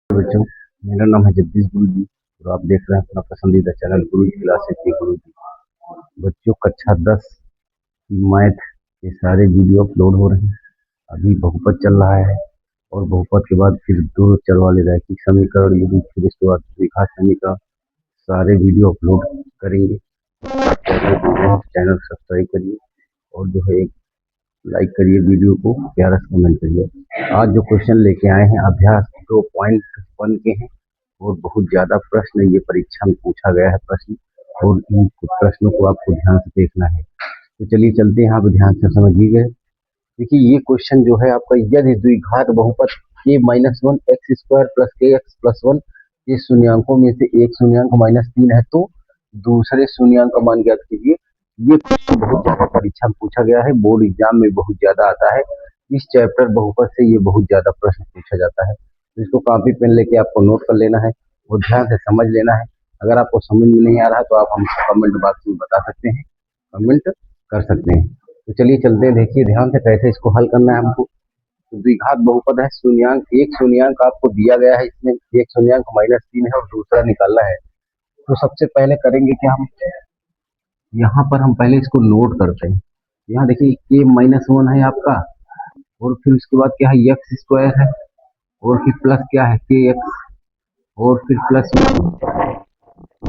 बच्चों, मेरा नाम है जगदीश गुरु जी और आप देख रहे हैं अपना पसंदीदा चैनल गुरु जी क्लासेस के गुरु जी। बच्चों, कक्षा 10 की मैथ के सारे वीडियो अपलोड हो रहे हैं। अभी बहुपद चल रहा है और बहुपद के बाद फिर दो चर वाले रैखिक समीकरण, यदि फिर इसके बाद द्विघात समीकरण, सारे वीडियो अपलोड करेंगे। चैनल सब्सक्राइब करिए और जो है लाइक करिए, वीडियो को प्यारा से कमेंट करिए। आज जो क्वेश्चन लेके आए हैं अभ्यास 2.1 के हैं और बहुत ज़्यादा प्रश्न ये परीक्षा में पूछा गया है प्रश्न, और इन प्रश्नों को आपको ध्यान से देखना है। तो चलिए चलते हैं, आप ध्यान से समझिएगा। देखिए, ये क्वेश्चन जो है आपका, यदि द्विघात बहुपद k-1 x स्क्वायर प्लस के एक्स प्लस 1 के शून्यांकों में से एक शून्यांक -3 है तो दूसरे शून्यांक का मान ज्ञात कीजिए। ये क्वेश्चन बहुत ज्यादा परीक्षा में पूछा गया है, बोर्ड एग्जाम में बहुत ज्यादा आता है। इस चैप्टर बहुपद से ये बहुत ज्यादा प्रश्न पूछा जाता है, तो इसको कॉपी पेन लेके आपको नोट कर लेना है और ध्यान से समझ लेना है। अगर आपको समझ में नहीं आ रहा तो आप हमको कमेंट बॉक्स में बता सकते हैं, कमेंट कर सकते हैं। तो चलिए चलते हैं, देखिए ध्यान से कैसे इसको हल करना है हमको। तो द्विघात बहुपद है, शून्यांक एक शून्यांक आपको दिया गया है, इसमें एक शून्यांक -3 है और दूसरा निकालना है। तो सबसे पहले करेंगे कि हम यहाँ पर हम पहले इसको नोट करते हैं। यहाँ देखिए k-1 है आपका, और फिर उसके बाद क्या है एक्स स्क्वायर है, और फिर प्लस क्या है के एक्स, और फिर प्लस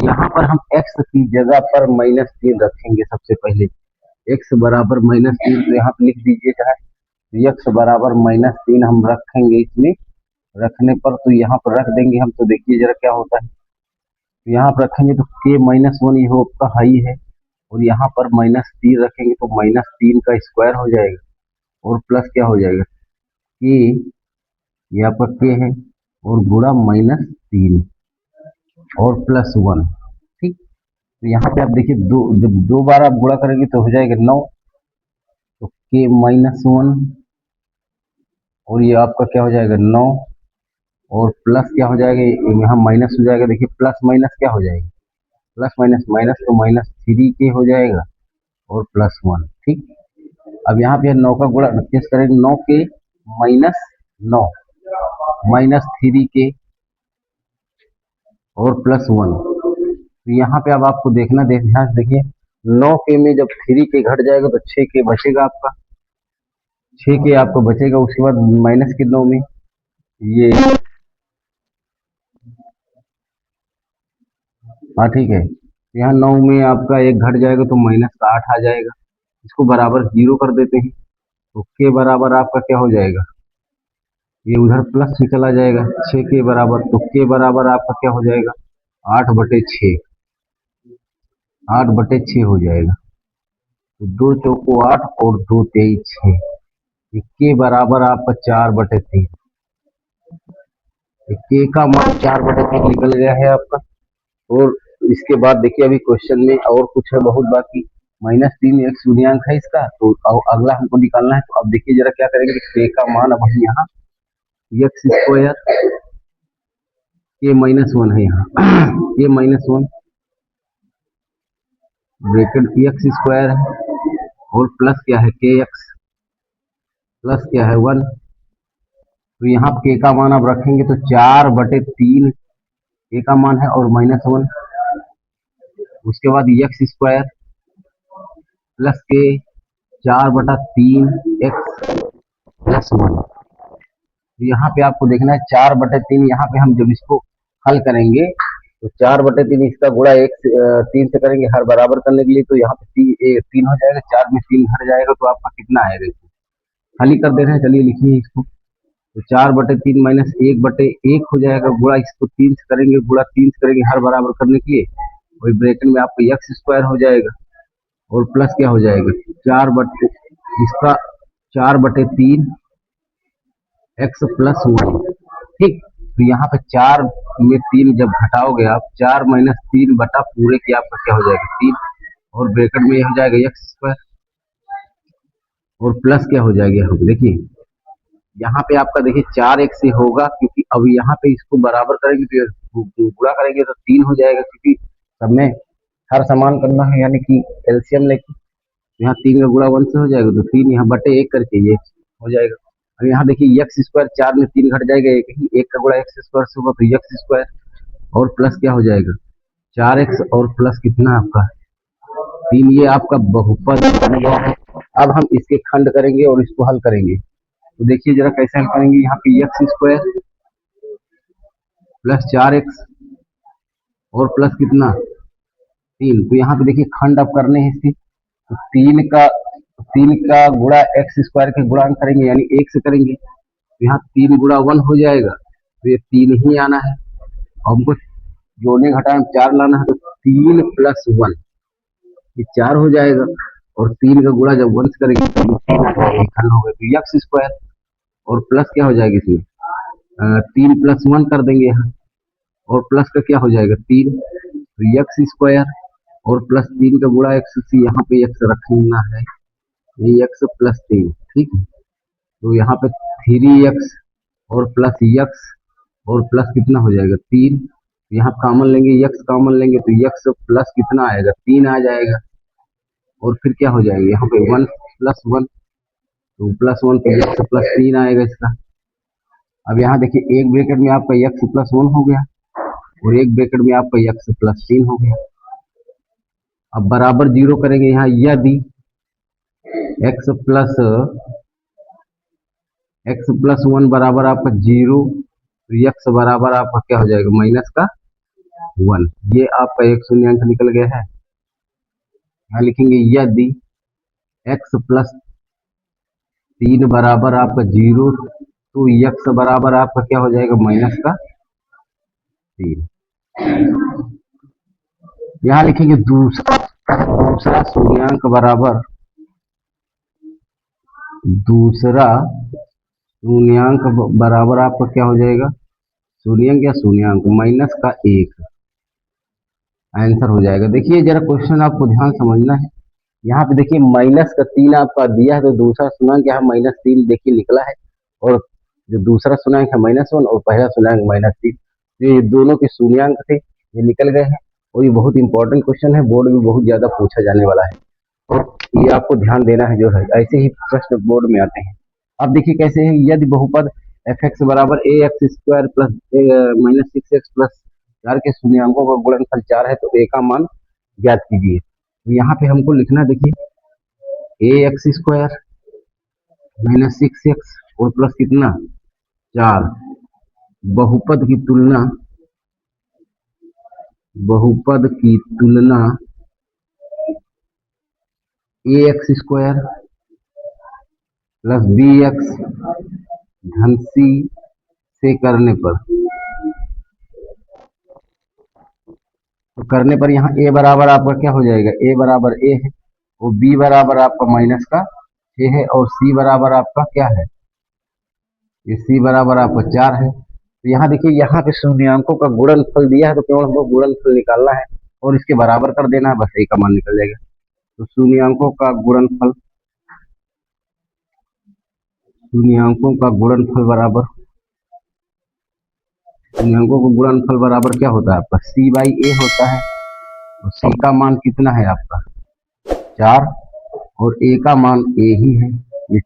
यहाँ पर हम x की जगह पर -3 रखेंगे। सबसे पहले x बराबर -3, तो यहाँ पे लिख दीजिए चाहे x बराबर -3 हम रखेंगे। इसमें रखने पर तो यहाँ पर रख देंगे हम, तो देखिए जरा क्या होता है। तो यहाँ पर रखेंगे तो k-1 ये आपका हाई है, और यहाँ पर -3 रखेंगे तो -3 का स्क्वायर हो जाएगा, और प्लस क्या हो जाएगा के, यहाँ पर के है और गुणा -3 और प्लस 1। ठीक, तो यहाँ पे आप देखिए जब दो बार आप गुणा करेंगे तो हो जाएगा 9, तो k-1 और ये आपका क्या हो जाएगा 9, और प्लस क्या हो जाएगा, यहाँ माइनस हो जाएगा। देखिए प्लस माइनस क्या हो जाएगा, प्लस माइनस माइनस तो -3 के हो जाएगा और प्लस 1। ठीक, अब यहाँ पे 9 का गुणा किस करेंगे, 9 के -9 -3 के और प्लस 1। तो यहाँ पे अब आपको देखना, ध्यान से देखिए, 9 के में जब 3 के घट जाएगा तो 6 के बचेगा आपका, 6 के आपको बचेगा। उसके बाद माइनस के 9 में ये, हाँ ठीक है, यहाँ 9 में आपका एक घट जाएगा तो -8 आ जाएगा। इसको बराबर 0 कर देते हैं, तो के बराबर आपका क्या हो जाएगा, ये उधर प्लस में चला जाएगा 6 के बराबर, तो के बराबर आपका क्या हो जाएगा 8/6, 8/6 हो जाएगा। तो 2 चौको 8 और 2 23 6, के बराबर आपका 4/3। के का मान 4/3 निकल गया है आपका। और इसके बाद देखिए अभी क्वेश्चन में और कुछ है बहुत बाकी। -3 एक शून्यांक है इसका, तो अगला हमको निकालना है। तो अब देखिए जरा क्या करेंगे, के का मान अब हम यहाँ एक्स स्क्वायर k-1 है, यहाँ k-1 ब्रैकेट एक्स स्क्वायर है और प्लस क्या है के एक्स, प्लस क्या है 1। तो यहाँ के का मान अब रखेंगे तो 4/3 के का मान है और -1। उसके बाद एक्स स्क्वायर प्लस के 4/3 एक्स प्लस 1। तो यहाँ पे आपको देखना है 4/3, यहाँ पे हम जब इसको हल करेंगे तो 4/3 इसका गुणा 3 से करेंगे हर बराबर करने के लिए, तो यहाँ पे 3 हो जाएगा, 4 में 3 घट जाएगा तो आपका कितना आएगा। इसको हल ही कर दे रहे हैं, चलिए लिखिए इसको। तो 4/3 माइनस 1/1 हो जाएगा, गुणा इसको 3 से करेंगे, गुणा 3 से करेंगे हर बराबर करने के लिए, वही ब्रैकेट में आपका एक्स स्क्वायर हो जाएगा और प्लस क्या हो जाएगा 4/, इसका 4/3 एक्स प्लस 1। ठीक, तो यहाँ पे 4 में 3 जब घटाओगे आप, 4 - 3 बटा पूरे की आपका क्या हो जाएगा 3, और ब्रैकेट में हो जाएगा एक्स स्क्वायर और प्लस क्या हो जाएगा। यहाँ पे देखिए, यहाँ पे आपका देखिए 4 से होगा, क्योंकि अब यहाँ पे इसको बराबर करेंगे तो गुणा करेंगे तो 3 हो जाएगा, क्योंकि सब में हर समान करना है, यानी कि एलसीएम लेके। यहाँ 3 का गुणा 1 से हो जाएगा, तो 3 यहाँ बटे 1 करके ये हो जाएगा। और यहाँ देखिए एक्स स्क्वायर, 4 में 3 घट जाएगा, एक ही, एक का गुणा एक्स स्क्वायर से होगा तो एक्स स्क्वायर, और प्लस क्या हो जाएगा 4x, और प्लस कितना आपका 3। ये आपका बहुपद बन गया है। अब हम इसके खंड करेंगे और इसको हल करेंगे। तो देखिए जरा कैसे हल करेंगे। यहाँ पे एक्स स्क्वायर प्लस 4x और प्लस कितना 3। तो यहाँ पे देखिए खंड अब करने हैं इसके, तो 3 का गुणा एक्स स्क्वायर के गुणांक करेंगे, यानी 1 से करेंगे, तो यहाँ 3 गुणा 1 हो जाएगा, तो ये 3 ही आना है। और हमको जोड़ने घटाने 4 लाना है, तो 3 प्लस 1 ये 4 हो जाएगा, और 3 का गुणा जब 1 से करेंगे तो 3 आ जाएगा, खंड हो गया। तो एक्स स्क्वायर और प्लस क्या हो जाएगा इसमें 3 प्लस 1 कर देंगे यहाँ, और प्लस का क्या हो जाएगा 3, तो एक्स स्क्वायर और प्लस 3 का गुणा एक्स से, यहाँ पे एक्स रखना है, ये एक्स प्लस 3, ठीक है। तो यहाँ पे 3x और प्लस एक्स और प्लस कितना हो जाएगा 3, यहाँ कॉमन लेंगे, एक्स कॉमन लेंगे, तो एक्स प्लस कितना आएगा 3 आ जाएगा, और फिर क्या हो जाएगा यहाँ पे 1 प्लस 1, तो प्लस 1 तो एक्स प्लस 3 आएगा इसका। अब यहाँ देखिए एक ब्रैकेट में आपका एक्स प्लस 1 हो गया, और एक ब्रैकेट में आपका एक्स प्लस 3 हो गया। अब बराबर 0 करेंगे यहाँ, यदि एक्स प्लस 1 बराबर आपका 0, तो एक्स बराबर आपका क्या हो जाएगा माइनस का 1। ये आपका एक शून्यांक निकल गया है। यहाँ लिखेंगे यदि एक्स प्लस 3 बराबर आपका 0, तो एक्स बराबर आपका क्या हो जाएगा माइनस का 3। यहाँ लिखेंगे दूसरा शून्यांक बराबर, दूसरा शून्यांक बराबर आपका क्या हो जाएगा, शून्यांक या शून्यांक माइनस का 1 आंसर हो जाएगा। देखिए जरा क्वेश्चन आपको ध्यान समझना है। यहाँ पे देखिए माइनस का 3 आपका दिया है, तो दूसरा शून्यांक यहाँ -3 देखिए निकला है, और जो दूसरा शून्यांक है -1 और पहला शून्यांक -3, ये दोनों के शून्यांक थे, ये निकल गए हैं। और ये बहुत इंपॉर्टेंट क्वेश्चन है, बोर्ड में बहुत ज्यादा पूछा जाने वाला है, और ये आपको ध्यान देना है। जो है ऐसे ही प्रश्न बोर्ड में आते हैं। अब देखिए कैसे है, यदि बहुपद एफ एक्स बराबर A X square plus -6x plus 4 के शून्यांकों का गुणनफल 4 है, तो ए का मान ज्ञात कीजिए। तो यहाँ पे हमको लिखना, देखिए ए एक्स स्क्वायर -6x और प्लस कितना 4, बहुपद की तुलना A X square plus B X धन सी से करने पर यहाँ ए बराबर आपका क्या हो जाएगा, ए बराबर ए है, और बी बराबर आपका माइनस का 6 है, और सी बराबर आपका क्या है, ये सी बराबर आपका 4 है। तो यहाँ देखिए यहाँ पे शून्यांकों का गुणनफल दिया है, तो केवल हमको गुणनफल निकालना है और इसके बराबर कर देना है, बस ए का मान निकल जाएगा। तो शून्यांकों का बराबर क्या होता है आपका सी बाई ए होता है। तो सी का मान कितना है आपका 4, और ए का मान ए ही है, ये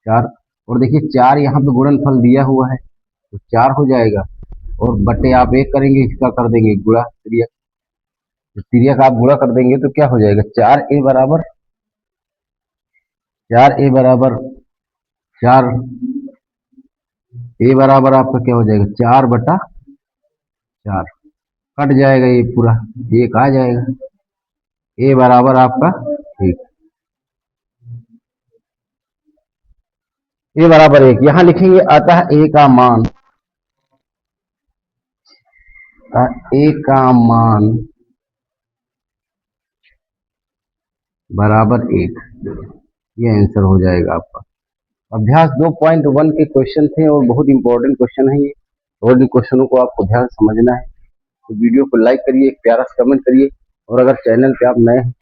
4। और देखिए 4 यहाँ पे गुणनफल दिया हुआ है, तो 4 हो जाएगा, और बटे आप 1 करेंगे, इसका कर देंगे गुणा, तिर्यक आप गुणा कर देंगे तो क्या हो जाएगा 4a बराबर 4 ए बराबर आपका क्या हो जाएगा 4/4, कट जाएगा ये पूरा, 1 आ जाएगा, ए बराबर आपका ठीक, ए बराबर 1 यहाँ लिखेंगे। अतः ए का मान बराबर 1, ये आंसर हो जाएगा आपका। अभ्यास 2.1 के क्वेश्चन थे, और बहुत इंपॉर्टेंट क्वेश्चन है ये, और इन क्वेश्चनों को आपको ध्यान समझना है। तो वीडियो को लाइक करिए, एक प्यारा सा कमेंट करिए, और अगर चैनल पे आप नए हैं